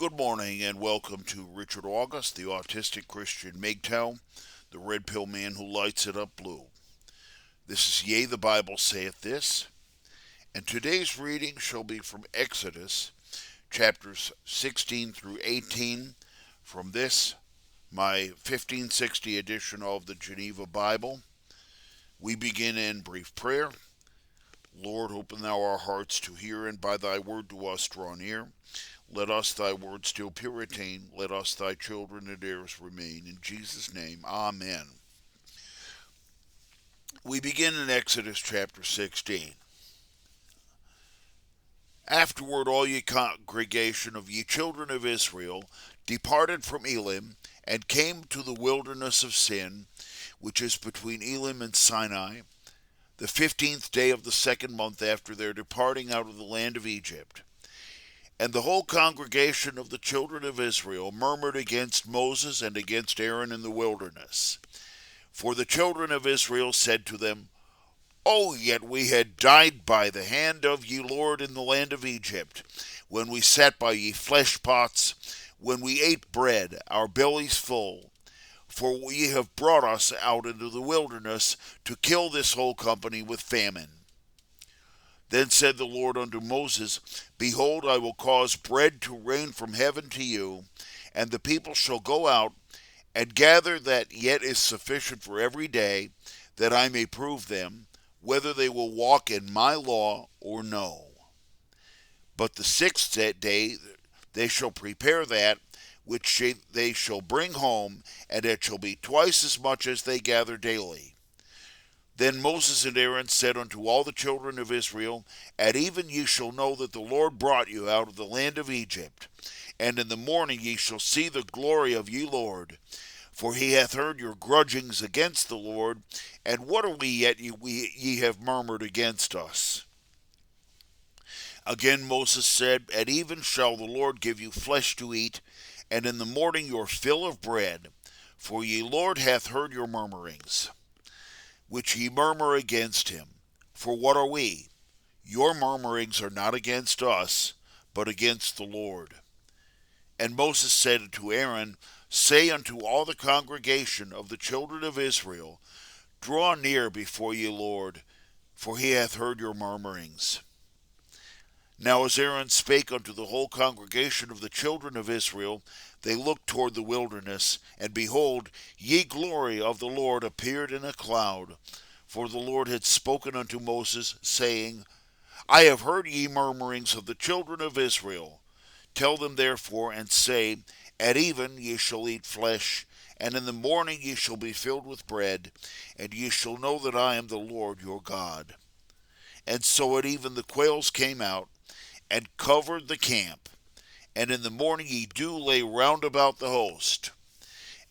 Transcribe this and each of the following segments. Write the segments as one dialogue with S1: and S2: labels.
S1: Good morning and welcome to Richard August, the autistic Christian MGTOW, the red pill man who lights it up blue. This is Yea, the Bible saith this, and today's reading shall be from Exodus, chapters 16 through 18, from this, my 1560 edition of the Geneva Bible. We begin in brief prayer. Lord, open thou our hearts to hear, and by thy word to us draw near. Let us thy word still pure retain. Let us thy children and heirs remain. In Jesus' name, amen. We begin in Exodus chapter 16. Afterward all ye congregation of ye children of Israel departed from Elim, and came to the wilderness of Sin, which is between Elim and Sinai, the 15th day of the second month after their departing out of the land of Egypt. And the whole congregation of the children of Israel murmured against Moses and against Aaron in the wilderness. For the children of Israel said to them, O yet we had died by the hand of ye Lord in the land of Egypt, when we sat by ye flesh pots, when we ate bread, our bellies full. For ye have brought us out into the wilderness to kill this whole company with famine. Then said the Lord unto Moses, Behold, I will cause bread to rain from heaven to you, and the people shall go out and gather that yet is sufficient for every day, that I may prove them, whether they will walk in my law or no. But the sixth day they shall prepare that which they shall bring home, and it shall be twice as much as they gather daily. Then Moses and Aaron said unto all the children of Israel, At even ye shall know that the Lord brought you out of the land of Egypt, and in the morning ye shall see the glory of ye Lord. For he hath heard your grudgings against the Lord, and what are we yet ye have murmured against us? Again Moses said, At even shall the Lord give you flesh to eat, and in the morning your fill of bread, for ye Lord hath heard your murmurings, which ye murmur against him. For what are we? Your murmurings are not against us, but against the Lord. And Moses said unto Aaron, Say unto all the congregation of the children of Israel, Draw near before ye Lord, for he hath heard your murmurings. Now as Aaron spake unto the whole congregation of the children of Israel, they looked toward the wilderness, and behold, ye glory of the Lord appeared in a cloud. For the Lord had spoken unto Moses, saying, I have heard ye murmurings of the children of Israel. Tell them therefore, and say, At even ye shall eat flesh, and in the morning ye shall be filled with bread, and ye shall know that I am the Lord your God. And so at even the quails came out, and covered the camp, and in the morning ye dew lay round about the host.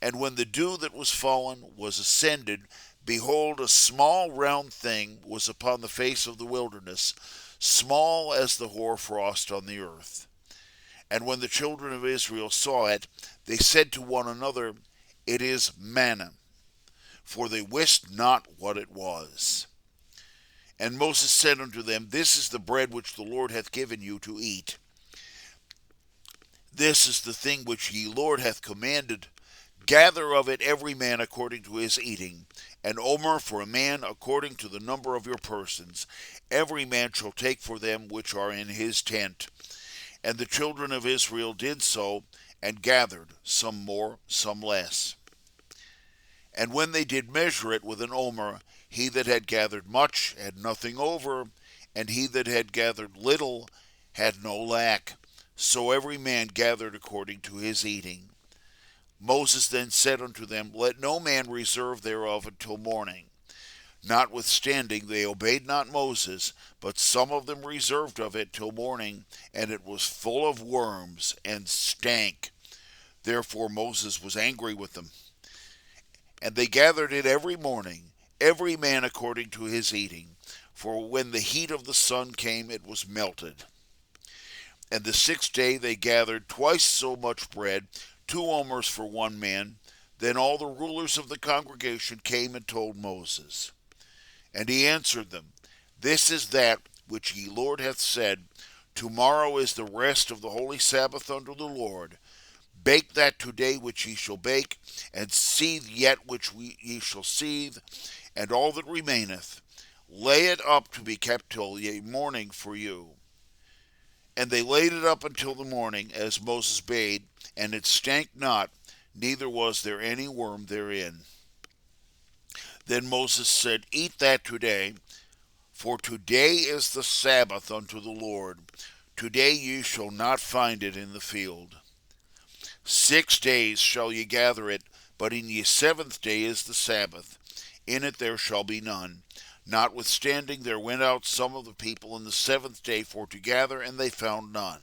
S1: And when the dew that was fallen was ascended, behold, a small round thing was upon the face of the wilderness, small as the hoarfrost on the earth. And when the children of Israel saw it, they said to one another, It is manna, for they wist not what it was. And Moses said unto them, This is the bread which the Lord hath given you to eat. This is the thing which ye Lord hath commanded. Gather of it every man according to his eating, an omer for a man according to the number of your persons. Every man shall take for them which are in his tent. And the children of Israel did so, and gathered, some more, some less. And when they did measure it with an omer, he that had gathered much had nothing over, and he that had gathered little had no lack. So every man gathered according to his eating. Moses then said unto them, Let no man reserve thereof until morning. Notwithstanding they obeyed not Moses, but some of them reserved of it till morning, and it was full of worms, and stank. Therefore Moses was angry with them. And they gathered it every morning, every man according to his eating. For when the heat of the sun came, it was melted. And the sixth day they gathered twice so much bread, 2 omers for one man. Then all the rulers of the congregation came and told Moses. And he answered them, This is that which ye Lord hath said, Tomorrow is the rest of the holy Sabbath unto the Lord. Bake that today which ye shall bake, and seethe yet which ye shall seethe, and all that remaineth. Lay it up to be kept till ye morning for you. And they laid it up until the morning, as Moses bade, and it stank not, neither was there any worm therein. Then Moses said, Eat that today, for today is the Sabbath unto the Lord. Today ye shall not find it in the field. 6 days shall ye gather it, but in ye 7th day is the Sabbath. In it there shall be none. Notwithstanding there went out some of the people in the 7th day for to gather, and they found none.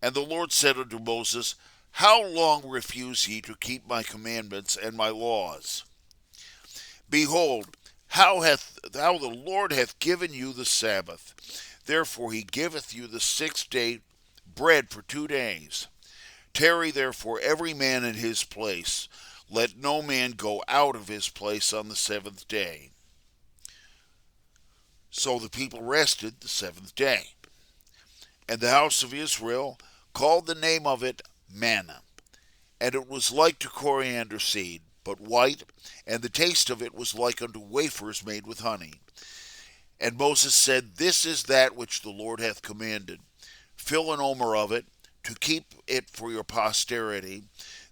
S1: And the Lord said unto Moses, How long refuse ye to keep my commandments and my laws? Behold, how the Lord hath given you the Sabbath. Therefore he giveth you the 6th day bread for 2 days. Tarry therefore every man in his place. Let no man go out of his place on the 7th day. So the people rested the 7th day. And the house of Israel called the name of it manna. And it was like to coriander seed, but white, and the taste of it was like unto wafers made with honey. And Moses said, This is that which the Lord hath commanded. Fill an omer of it, to keep it for your posterity,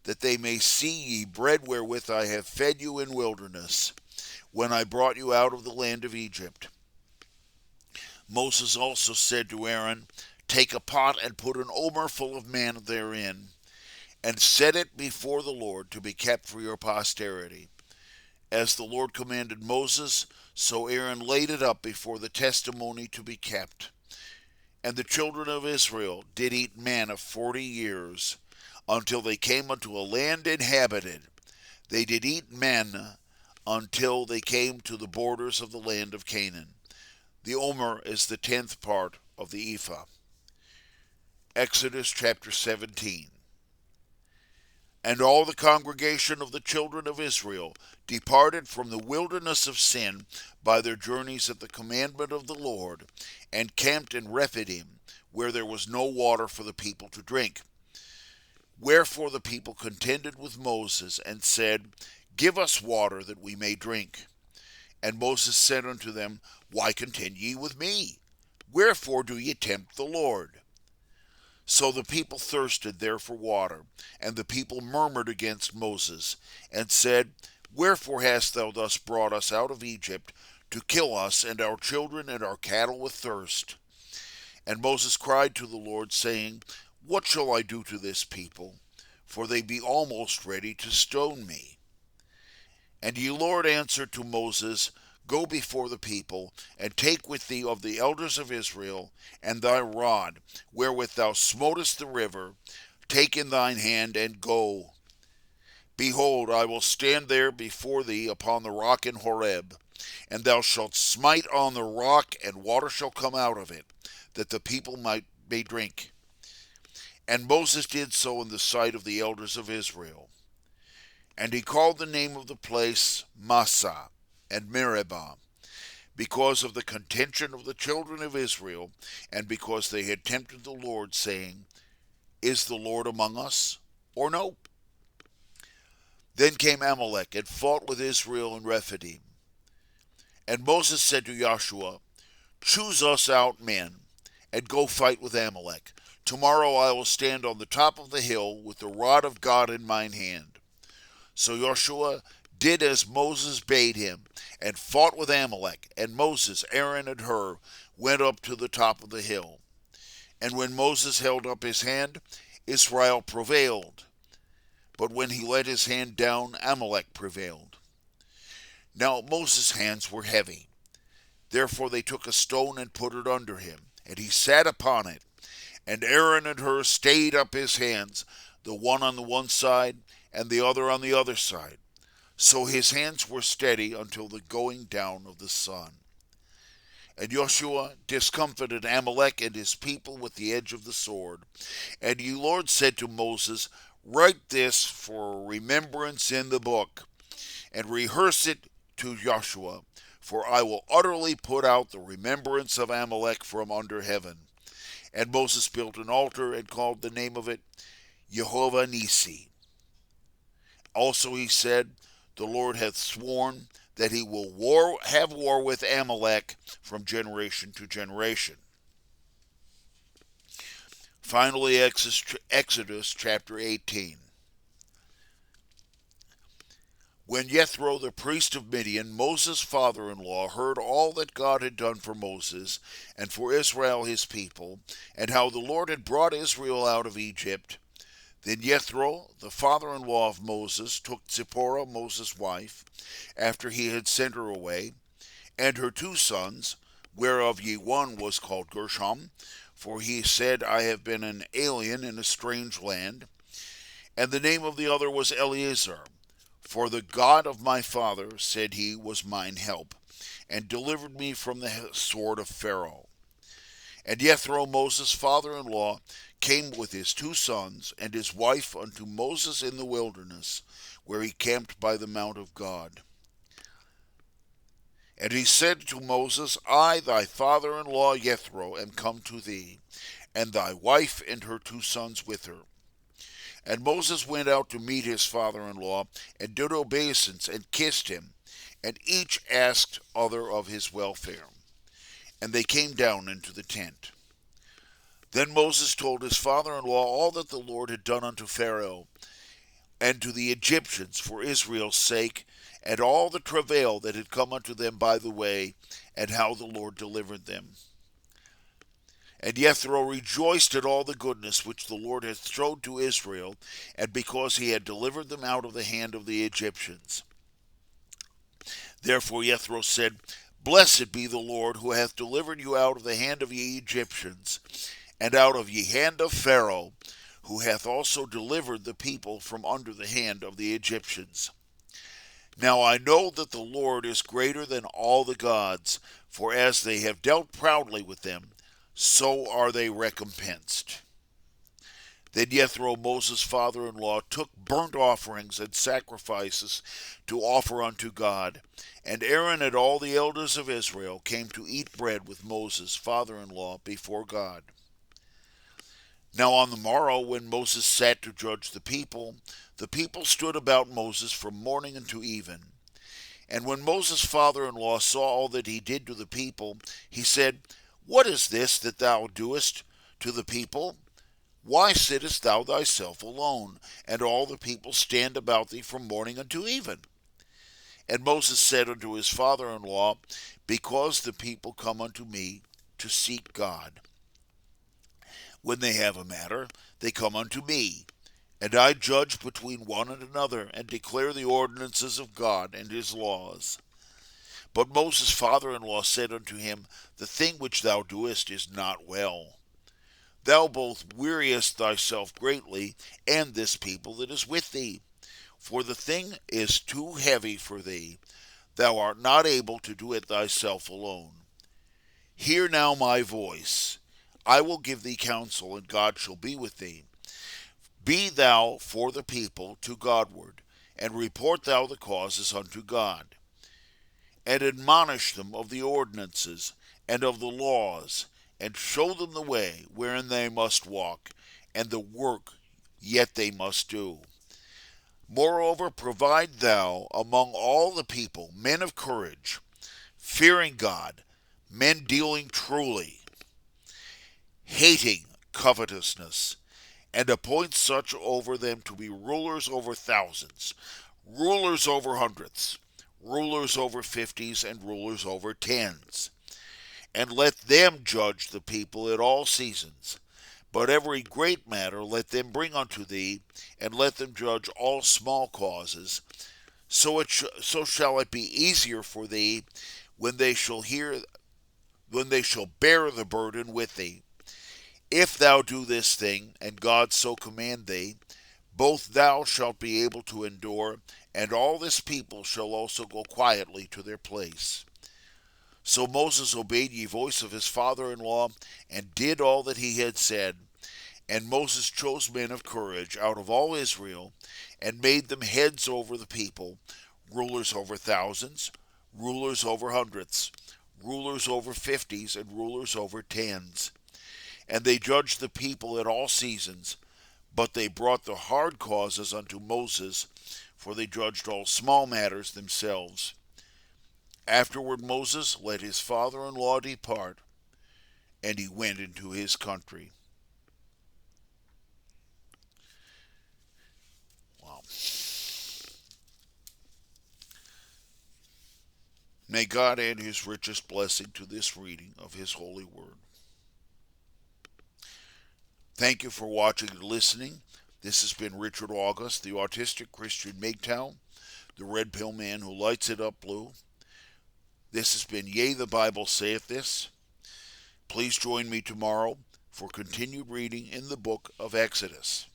S1: that they may see ye bread wherewith I have fed you in wilderness, when I brought you out of the land of Egypt. Moses also said to Aaron, Take a pot and put an omer full of manna therein, and set it before the Lord to be kept for your posterity. As the Lord commanded Moses, so Aaron laid it up before the testimony to be kept. And the children of Israel did eat manna 40 years, until they came unto a land inhabited. They did eat manna until they came to the borders of the land of Canaan. The omer is the 10th part of the ephah. Exodus chapter 17. And all the congregation of the children of Israel departed from the wilderness of sin by their journeys at the commandment of the Lord, and camped in Rephidim, where there was no water for the people to drink. Wherefore the people contended with Moses, and said, Give us water that we may drink. And Moses said unto them, Why contend ye with me? Wherefore do ye tempt the Lord? So the people thirsted there for water, and the people murmured against Moses, and said, Wherefore hast thou thus brought us out of Egypt, to kill us and our children and our cattle with thirst? And Moses cried to the Lord, saying, What shall I do to this people? For they be almost ready to stone me. And the Lord answered to Moses, Go before the people, and take with thee of the elders of Israel, and thy rod, wherewith thou smotest the river, take in thine hand, and go. Behold, I will stand there before thee upon the rock in Horeb, and thou shalt smite on the rock, and water shall come out of it, that the people may drink. And Moses did so in the sight of the elders of Israel. And he called the name of the place Massah and Meribah, because of the contention of the children of Israel, and because they had tempted the Lord, saying, Is the Lord among us, or no? Then came Amalek, and fought with Israel in Rephidim. And Moses said to Joshua, Choose us out men, and go fight with Amalek. Tomorrow I will stand on the top of the hill, with the rod of God in mine hand. So Joshua did as Moses bade him, and fought with Amalek, and Moses, Aaron, and Hur went up to the top of the hill. And when Moses held up his hand, Israel prevailed. But when he let his hand down, Amalek prevailed. Now Moses' hands were heavy. Therefore they took a stone and put it under him, and he sat upon it. And Aaron and Hur stayed up his hands, the one on the one side, and the other on the other side. So his hands were steady until the going down of the sun. And Joshua discomfited Amalek and his people with the edge of the sword. And the Lord said to Moses, Write this for remembrance in the book, and rehearse it to Joshua, for I will utterly put out the remembrance of Amalek from under heaven. And Moses built an altar and called the name of it Jehovah Nisi. Also he said, the Lord hath sworn that he will have war with Amalek from generation to generation. Finally, Exodus chapter 18. When Jethro the priest of Midian, Moses' father-in-law, heard all that God had done for Moses and for Israel his people, and how the Lord had brought Israel out of Egypt, then Jethro, the father-in-law of Moses, took Zipporah, Moses' wife, after he had sent her away, and her 2 sons, whereof ye one was called Gershom, for he said, I have been an alien in a strange land, and the name of the other was Eleazar. For the God of my father, said he, was mine help, and delivered me from the sword of Pharaoh. And Jethro, Moses' father-in-law, came with his 2 sons and his wife unto Moses in the wilderness, where he camped by the mount of God. And he said to Moses, I, thy father-in-law Jethro, am come to thee, and thy wife and her 2 sons with her. And Moses went out to meet his father-in-law, and did obeisance, and kissed him, and each asked other of his welfare. And they came down into the tent. Then Moses told his father-in-law all that the Lord had done unto Pharaoh, and to the Egyptians for Israel's sake, and all the travail that had come unto them by the way, and how the Lord delivered them. And Jethro rejoiced at all the goodness which the Lord had showed to Israel, and because he had delivered them out of the hand of the Egyptians. Therefore Jethro said, Blessed be the Lord, who hath delivered you out of the hand of ye Egyptians, and out of ye hand of Pharaoh, who hath also delivered the people from under the hand of the Egyptians. Now I know that the Lord is greater than all the gods, for as they have dealt proudly with them, so are they recompensed. Then Jethro, Moses' father-in-law, took burnt offerings and sacrifices to offer unto God. And Aaron and all the elders of Israel came to eat bread with Moses' father-in-law before God. Now on the morrow, when Moses sat to judge the people stood about Moses from morning unto even. And when Moses' father-in-law saw all that he did to the people, he said, What is this that thou doest to the people? Why sittest thou thyself alone, and all the people stand about thee from morning unto even? And Moses said unto his father-in-law, Because the people come unto me to seek God. When they have a matter, they come unto me, and I judge between one and another, and declare the ordinances of God and his laws. But Moses' father-in-law said unto him, The thing which thou doest is not well. Thou both weariest thyself greatly, and this people that is with thee. For the thing is too heavy for thee. Thou art not able to do it thyself alone. Hear now my voice. I will give thee counsel, and God shall be with thee. Be thou for the people to Godward, and report thou the causes unto God. And admonish them of the ordinances, and of the laws, and show them the way wherein they must walk, and the work yet they must do. Moreover, provide thou among all the people men of courage, fearing God, men dealing truly, hating covetousness, and appoint such over them to be rulers over thousands, rulers over hundreds, rulers over fifties, and rulers over tens. And let them judge the people at all seasons. But every great matter let them bring unto thee, and let them judge all small causes. So shall it be easier for thee when they shall bear the burden with thee. If thou do this thing, and God so command thee, both thou shalt be able to endure, and all this people shall also go quietly to their place. So Moses obeyed the voice of his father-in-law, and did all that he had said. And Moses chose men of courage out of all Israel, and made them heads over the people, rulers over thousands, rulers over hundreds, rulers over fifties, and rulers over tens. And they judged the people at all seasons, but they brought the hard causes unto Moses, for they judged all small matters themselves. Afterward Moses let his father-in-law depart, and he went into his country. Wow. May God add his richest blessing to this reading of his holy word. Thank you for watching and listening. This has been Richard August, the autistic Christian MGTOW, the red pill man who lights it up blue. This has been Yea, the Bible saith this. Please join me tomorrow for continued reading in the book of Exodus.